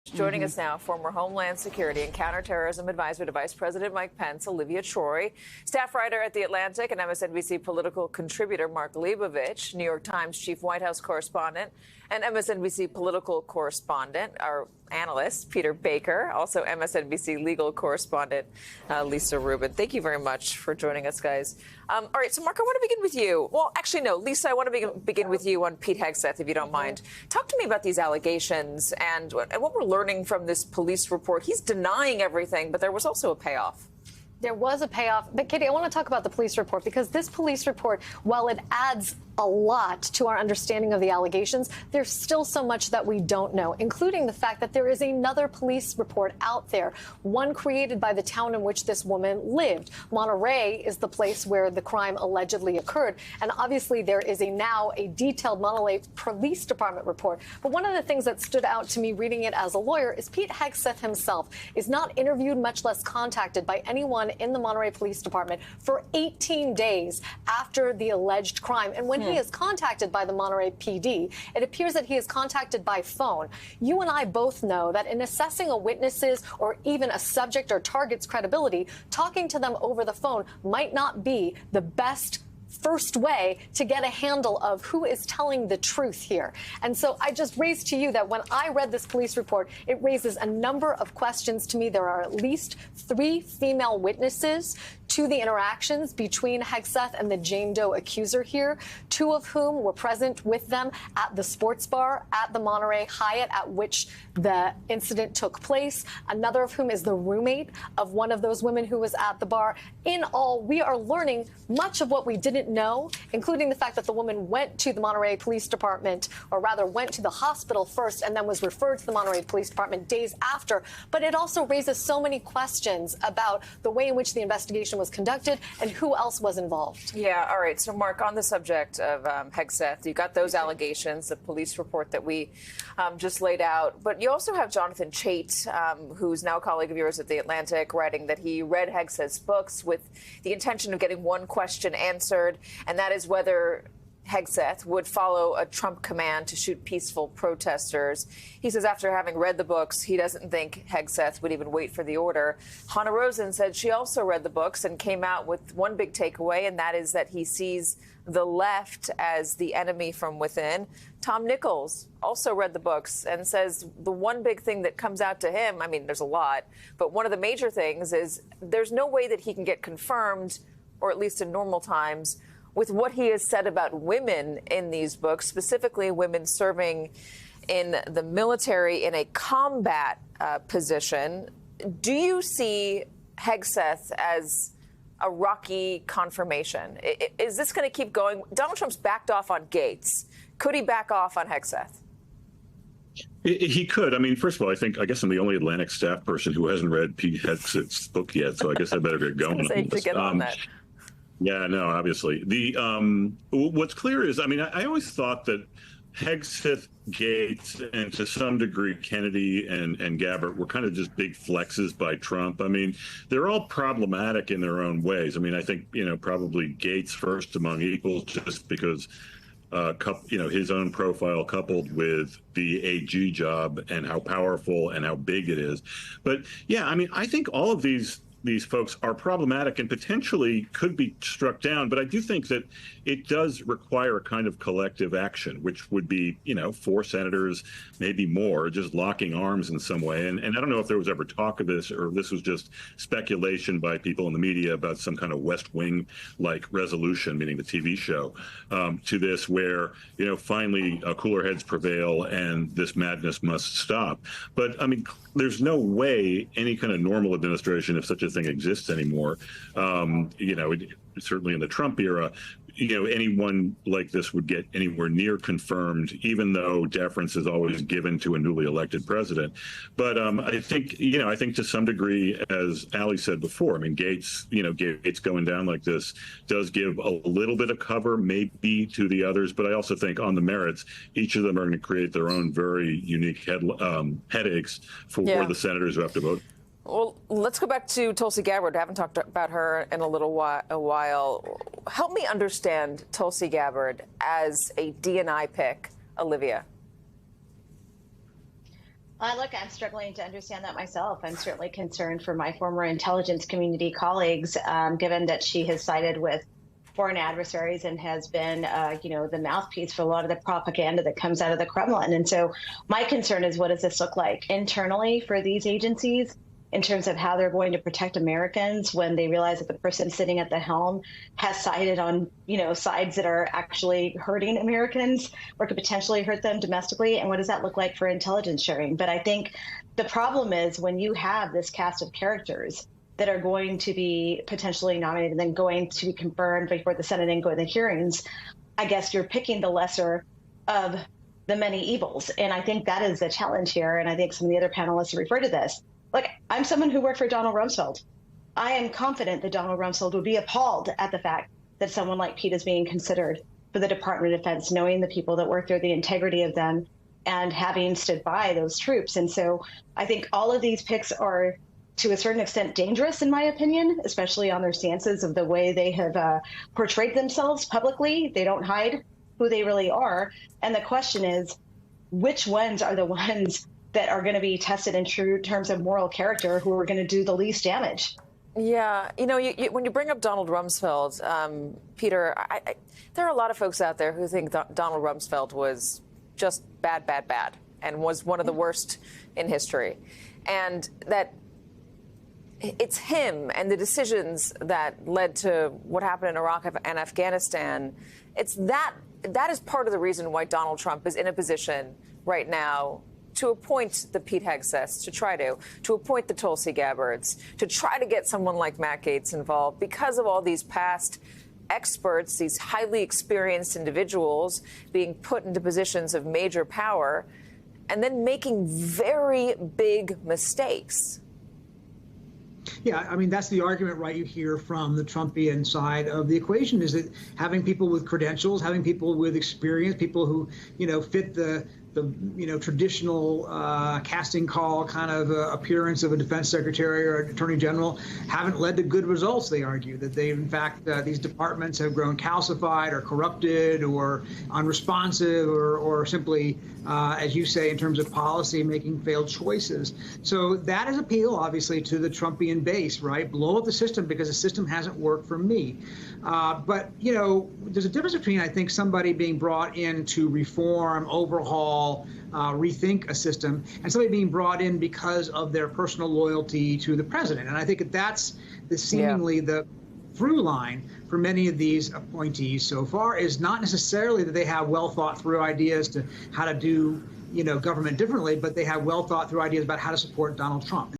Joining us now, former Homeland Security and Counterterrorism Advisor to Vice President Mike Pence, Olivia Troy, staff writer at The Atlantic and MSNBC political contributor Mark Leibovich, New York Times chief White House correspondent, and MSNBC political correspondent, our analyst, Peter Baker, also MSNBC legal correspondent, Lisa Rubin. Thank you very much for joining us, guys. All right, so Mark, I want to begin with you. Well, actually, no, Lisa, I want to begin with you on Pete Hegseth, if you don't mind. Talk to me about these allegations and what we're learning from this police report. He's denying everything, but there was also a payoff. There was a payoff. But, Katie, I want to talk about the police report, because this police report, while it adds a lot to our understanding of the allegations, there's still so much that we don't know, including the fact that there is another police report out there, one created by the town in which this woman lived. Monterey is the place where the crime allegedly occurred. And obviously there is now a detailed Monterey Police Department report. But one of the things that stood out to me reading it as a lawyer is Pete Hegseth himself is not interviewed, much less contacted by anyone in the Monterey Police Department for 18 days after the alleged crime. And when he is contacted by the Monterey PD, it appears that he is contacted by phone. You and I both know that in assessing a witness's or even a subject or target's credibility, talking to them over the phone might not be the best first way to get a handle of who is telling the truth here. And so I just raised to you that when I read this police report, it raises a number of questions to me. There are at least 3 female witnesses to the interactions between Hegseth and the Jane Doe accuser here, 2 of whom were present with them at the sports bar at the Monterey Hyatt at which the incident took place, another of whom is the roommate of one of those women who was at the bar. In all, we are learning much of what we didn't know, including the fact that the woman went to the Monterey Police Department, or rather went to the hospital first and then was referred to the Monterey Police Department days after. But it also raises so many questions about the way in which the investigation was conducted and who else was involved. Yeah, all right. So, Mark, on the subject of Hegseth, you got those allegations, the police report that we just laid out. But you also have Jonathan Chait, who's now a colleague of yours at The Atlantic, writing that he read Hegseth's books with the intention of getting one question answered, and that is whether Hegseth would follow a Trump command to shoot peaceful protesters. He says after having read the books, he doesn't think Hegseth would even wait for the order. Hanna Rosin said she also read the books and came out with one big takeaway, and that is that he sees the left as the enemy from within. Tom Nichols also read the books and says the one big thing that comes out to him, I mean, there's a lot, but one of the major things is there's no way that he can get confirmed, or at least in normal times, with what he has said about women in these books, specifically women serving in the military in a combat position. Do you see Hegseth as a rocky confirmation? Is this going to keep going? Donald Trump's backed off on Gates. Could he back off on Hegseth? He could. I mean, first of all, I guess I'm the only Atlantic staff person who hasn't read Pete Hegseth's book yet, so I guess I better get going. On that. Yeah, no, obviously. What's clear is, I mean, I always thought that Hegseth, Gates, and to some degree Kennedy and Gabbard were kind of just big flexes by Trump. I mean, they're all problematic in their own ways. I mean, I think, probably Gates first among equals, just because his own profile coupled with the AG job and how powerful and how big it is. But yeah, I mean, I think all of these folks are problematic and potentially could be struck down. But I do think that it does require a kind of collective action, which would be, 4 senators, maybe more, just locking arms in some way. And I don't know if there was ever talk of this, or if this was just speculation by people in the media about some kind of West Wing-like resolution, meaning the TV show, to this where, finally cooler heads prevail and this madness must stop. But I mean, there's no way any kind of normal administration, if such a thing exists anymore, certainly in the Trump era, anyone like this would get anywhere near confirmed, even though deference is always given to a newly elected president. But I think to some degree, as Ali said before, I mean, Gates going down like this does give a little bit of cover maybe to the others. But I also think on the merits, each of them are going to create their own very unique headaches for the senators who have to vote. Well, let's go back to Tulsi Gabbard. I haven't talked about her in a while. Help me understand Tulsi Gabbard as a DNI pick, Olivia. Look, I'm struggling to understand that myself. I'm certainly concerned for my former intelligence community colleagues, given that she has sided with foreign adversaries and has been, the mouthpiece for a lot of the propaganda that comes out of the Kremlin. And so my concern is, what does this look like internally for these agencies in terms of how they're going to protect Americans when they realize that the person sitting at the helm has sided on, sides that are actually hurting Americans or could potentially hurt them domestically? And what does that look like for intelligence sharing? But I think the problem is when you have this cast of characters that are going to be potentially nominated and then going to be confirmed before the Senate and go to the hearings, I guess you're picking the lesser of the many evils. And I think that is the challenge here. And I think some of the other panelists refer to this. Look, I'm someone who worked for Donald Rumsfeld. I am confident that Donald Rumsfeld would be appalled at the fact that someone like Pete is being considered for the Department of Defense, knowing the people that work there, the integrity of them, and having stood by those troops. And so I think all of these picks are, to a certain extent, dangerous, in my opinion, especially on their stances of the way they have portrayed themselves publicly. They don't hide who they really are. And the question is, which ones are the ones that are going to be tested in true terms of moral character, who are going to do the least damage? Yeah, when you bring up Donald Rumsfeld, Peter, there are a lot of folks out there who think Donald Rumsfeld was just bad, and was one of the worst in history. And that it's him and the decisions that led to what happened in Iraq and Afghanistan. It's that is part of the reason why Donald Trump is in a position right now to appoint the Pete Hegseths, to appoint the Tulsi Gabbards, to try to get someone like Matt Gaetz involved, because of all these past experts, these highly experienced individuals being put into positions of major power and then making very big mistakes. Yeah, I mean, that's the argument, right, you hear from the Trumpian side of the equation, is that having people with credentials, having people with experience, people who, fit the traditional casting call kind of appearance of a defense secretary or an attorney general haven't led to good results. They argue that they, in fact, these departments have grown calcified or corrupted or unresponsive or simply, as you say, in terms of policy, making failed choices. So that is appeal, obviously, to the Trumpian base, right? Blow up the system because the system hasn't worked for me. But, there's a difference between, I think, somebody being brought in to reform, overhaul, rethink a system, and somebody being brought in because of their personal loyalty to the president. And I think that's seemingly the through line for many of these appointees so far, is not necessarily that they have well thought through ideas to how to do, government differently, but they have well thought through ideas about how to support Donald Trump.